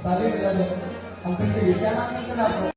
सारे हम क्या नाम है आपको?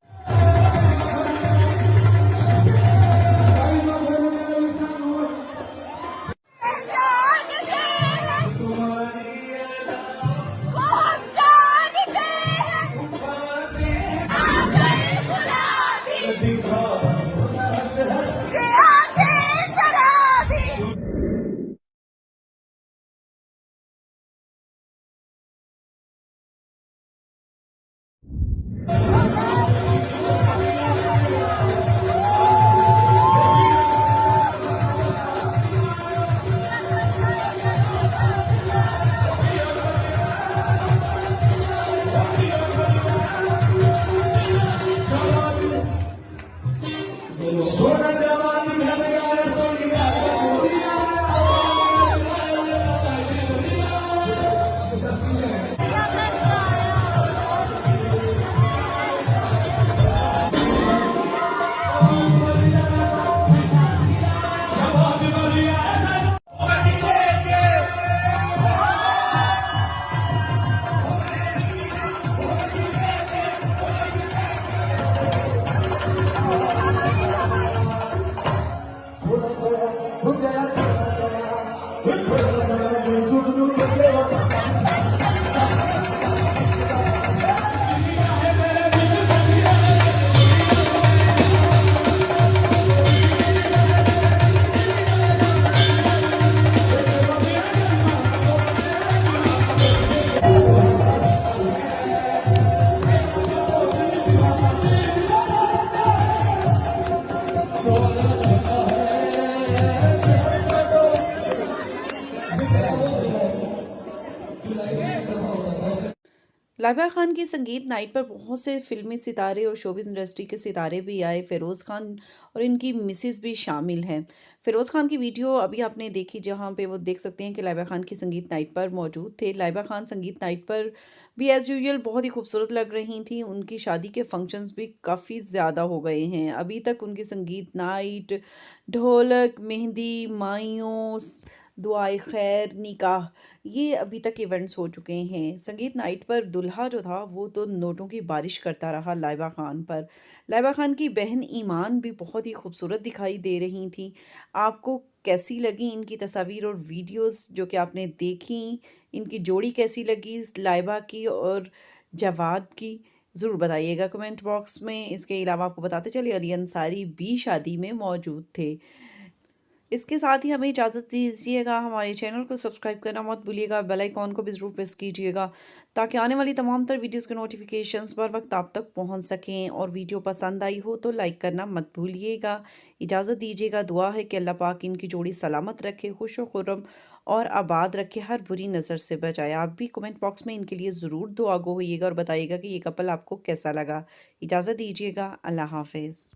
लाइबा खान की संगीत नाइट पर बहुत से फिल्मी सितारे और शोबिज़ इंडस्ट्री के सितारे भी आए। फ़िरोज़ खान और इनकी मिसेस भी शामिल हैं। फ़िरोज़ खान की वीडियो अभी आपने देखी, जहाँ पे वो देख सकते हैं कि लाइबा खान की संगीत नाइट पर मौजूद थे। लाइबा खान संगीत नाइट पर भी एज़ यूजुअल बहुत ही खूबसूरत लग रही थी। उनकी शादी के फंक्शंस भी काफ़ी ज़्यादा हो गए हैं। अभी तक उनकी संगीत नाइट, ढोलक, मेहंदी, माइयों, दुआए खैर, निकाह, ये अभी तक इवेंट्स हो चुके हैं। संगीत नाइट पर दूल्हा जो था वो तो नोटों की बारिश करता रहा लाइबा खान पर। लाइबा खान की बहन ईमान भी बहुत ही खूबसूरत दिखाई दे रही थी। आपको कैसी लगी इनकी तस्वीर और वीडियोस जो कि आपने देखी? इनकी जोड़ी कैसी लगी लाइबा की और जवाद की? ज़रूर बताइएगा कमेंट बॉक्स में। इसके अलावा आपको बताते चले अली अंसारी भी शादी में मौजूद थे। इसके साथ ही हमें इजाज़त दीजिएगा। हमारे चैनल को सब्सक्राइब करना मत भूलिएगा, बेल आइकॉन को भी ज़रूर प्रेस कीजिएगा ताकि आने वाली तमाम तर वीडियोज़ के नोटिफिकेशंस बर वक्त आप तक पहुंच सकें। और वीडियो पसंद आई हो तो लाइक करना मत भूलिएगा। इजाज़त दीजिएगा। दुआ है कि अल्लाह पाक इनकी जोड़ी सलामत रखे, खुश व खुर्रम और आबाद रखे, हर बुरी नज़र से बचाए। आप भी कमेंट बॉक्स में इनके लिए ज़रूर दुआ गो होइएगा और बताइएगा कि ये कपल आपको कैसा लगा। इजाज़त दीजिएगा। अल्लाह हाफ़िज़।